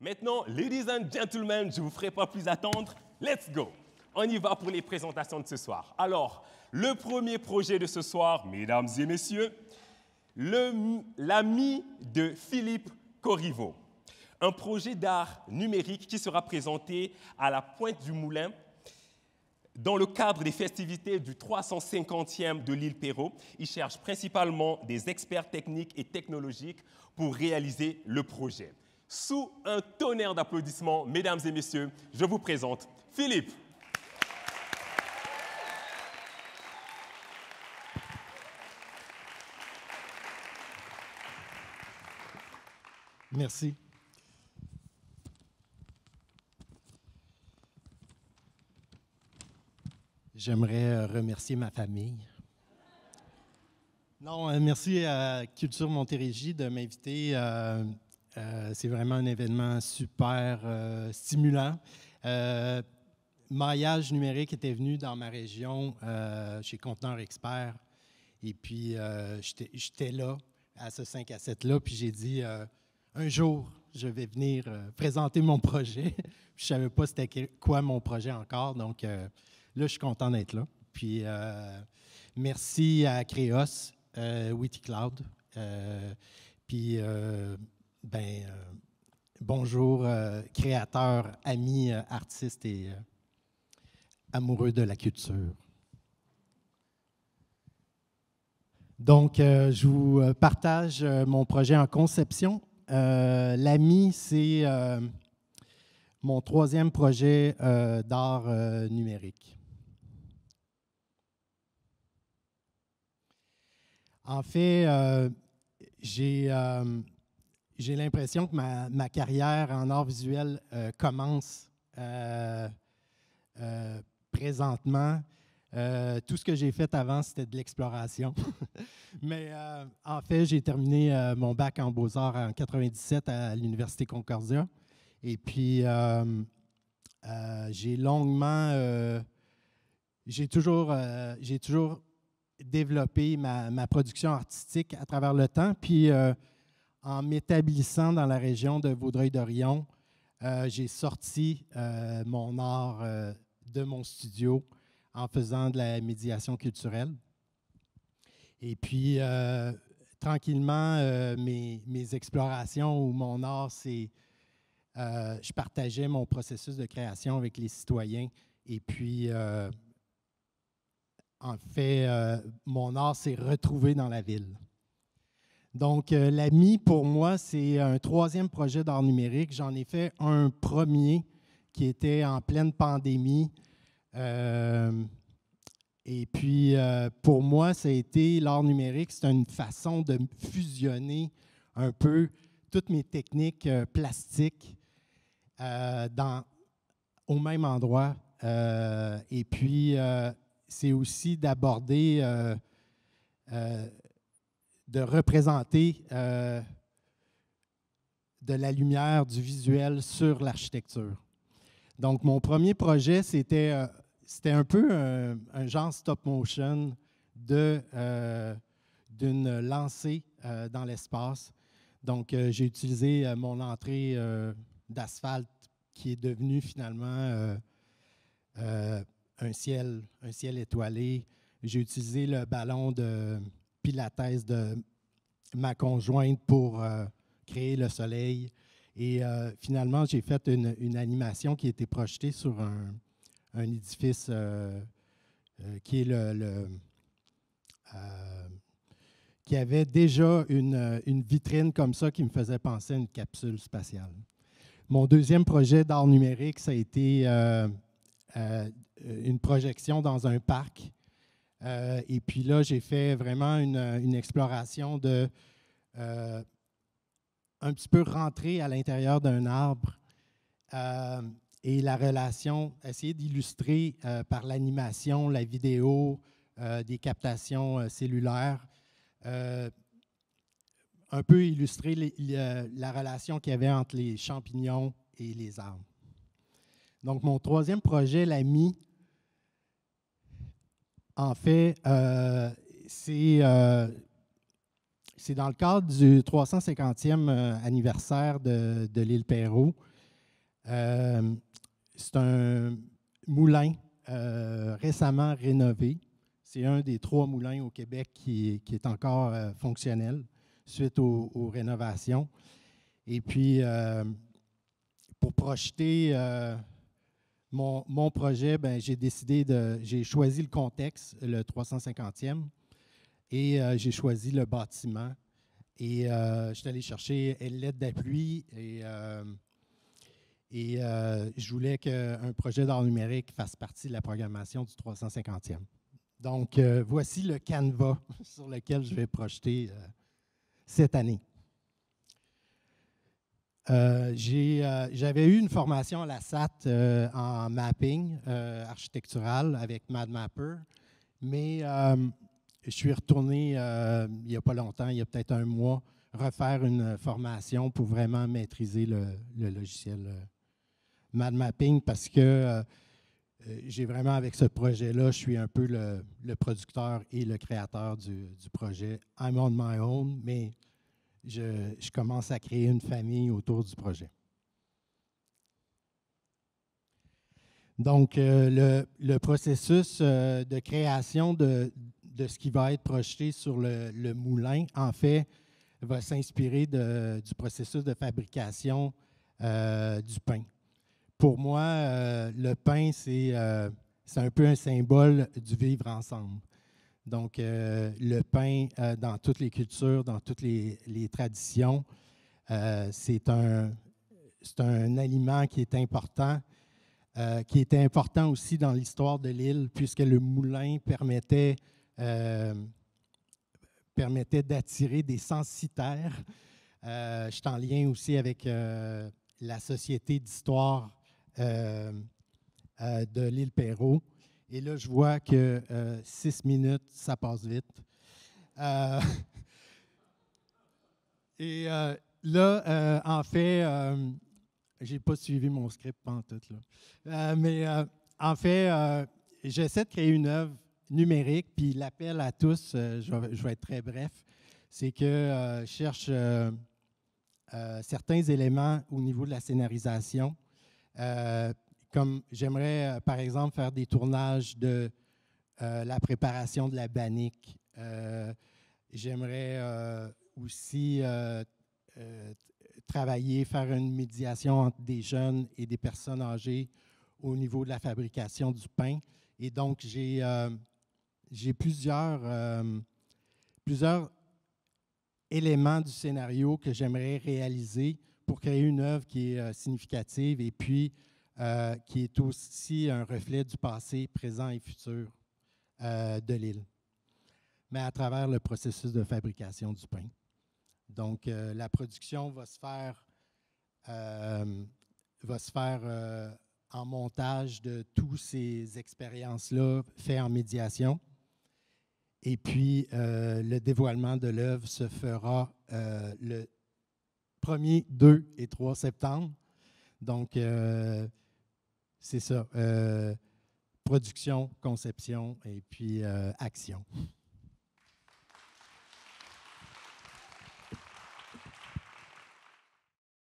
Maintenant, ladies and gentlemen, je ne vous ferai pas plus attendre. Let's go! On y va pour les présentations de ce soir. Alors, le premier projet de ce soir, mesdames et messieurs, l'ami de Philippe Corriveau. Un projet d'art numérique qui sera présenté à la Pointe du Moulin dans le cadre des festivités du 350e de l'île Perrot. Il cherche principalement des experts techniques et technologiques pour réaliser le projet. Sous un tonnerre d'applaudissements, mesdames et messieurs, je vous présente Philippe. Merci. J'aimerais remercier ma famille. Non, merci à Culture Montérégie de m'inviter. C'est vraiment un événement super stimulant. Maillage numérique était venu dans ma région chez Conteneur Expert. Et puis, j'étais là, à ce 5 à 7-là, puis j'ai dit, un jour, je vais venir présenter mon projet. Je ne savais pas c'était quoi mon projet encore, donc là, je suis content d'être là. Puis, merci à Créos, Witikloud. Puis, bonjour, créateurs, amis, artistes et amoureux de la culture. Donc, je vous partage mon projet en conception. L'AMI, c'est mon troisième projet d'art numérique. En fait, j'ai l'impression que ma carrière en art visuel commence présentement. Tout ce que j'ai fait avant, c'était de l'exploration. Mais en fait, j'ai terminé mon bac en beaux-arts en 1997 à l'Université Concordia. Et puis, j'ai toujours développé ma production artistique à travers le temps. Puis, en m'établissant dans la région de Vaudreuil-Dorion, j'ai sorti mon art de mon studio en faisant de la médiation culturelle. Et puis, tranquillement, mes explorations ou mon art, je partageais mon processus de création avec les citoyens. Et puis, en fait, mon art s'est retrouvé dans la ville. Donc, l'AMI, pour moi, c'est un troisième projet d'art numérique. J'en ai fait un premier qui était en pleine pandémie. Et puis, pour moi, ça a été l'art numérique, c'est une façon de fusionner un peu toutes mes techniques plastiques au même endroit. Et puis, c'est aussi d'aborder, de représenter de la lumière, du visuel sur l'architecture. Donc, mon premier projet, c'était un peu un genre stop motion d'une lancée dans l'espace. Donc, j'ai utilisé mon entrée d'asphalte qui est devenue finalement un ciel étoilé. J'ai utilisé le ballon de Pilates de ma conjointe pour créer le soleil. Et finalement, j'ai fait une animation qui a été projetée sur un édifice qui est qui avait déjà une vitrine comme ça qui me faisait penser à une capsule spatiale. Mon deuxième projet d'art numérique, ça a été une projection dans un parc. Et puis là, j'ai fait vraiment une exploration de un petit peu rentrer à l'intérieur d'un arbre et la relation, essayer d'illustrer par l'animation, la vidéo, des captations cellulaires, un peu illustrer la relation qu'il y avait entre les champignons et les arbres. Donc, mon troisième projet, l'AMI, en fait, c'est dans le cadre du 350e anniversaire de l'île Perrot. C'est un moulin récemment rénové. C'est un des 3 moulins au Québec qui est encore fonctionnel suite aux rénovations. Et puis, pour projeter mon projet, j'ai choisi le contexte, le 350e, et j'ai choisi le bâtiment. Et je suis allé chercher l'aide d'appui et je voulais qu'un projet d'art numérique fasse partie de la programmation du 350e. Donc, voici le canevas sur lequel je vais projeter cette année. J'avais eu une formation à la SAT en mapping architectural avec MadMapper, mais je suis retourné il n'y a pas longtemps, il y a peut-être un mois, refaire une formation pour vraiment maîtriser le logiciel MadMapping parce que j'ai vraiment, avec ce projet-là, je suis un peu le producteur et le créateur du projet. I'm on my own, mais je commence à créer une famille autour du projet. Donc, le processus de création de ce qui va être projeté sur le moulin, en fait, va s'inspirer du processus de fabrication du pain. Pour moi, le pain, c'est un peu un symbole du vivre ensemble. Donc, le pain, dans toutes les cultures, dans toutes les traditions, c'est un aliment qui est important, qui était important aussi dans l'histoire de l'île, puisque le moulin permettait d'attirer des censitaires. Je suis en lien aussi avec la Société d'histoire de l'île Perrot. Et là, je vois que 6 minutes, ça passe vite. Là, en fait, je n'ai pas suivi mon script pantoute, là. Mais en fait, j'essaie de créer une œuvre numérique, puis l'appel à tous, je vais être très bref, c'est que je cherche certains éléments au niveau de la scénarisation. Comme j'aimerais, par exemple, faire des tournages de la préparation de la bannique. J'aimerais aussi travailler, faire une médiation entre des jeunes et des personnes âgées au niveau de la fabrication du pain. Et donc, j'ai plusieurs éléments du scénario que j'aimerais réaliser pour créer une œuvre qui est significative et puis qui est aussi un reflet du passé, présent et futur de l'île, mais à travers le processus de fabrication du pain. Donc, la production va se faire en montage de toutes ces expériences-là faites en médiation. Et puis, le dévoilement de l'œuvre se fera le 1er, 2 et 3 septembre. Donc, c'est ça. Production, conception et puis action.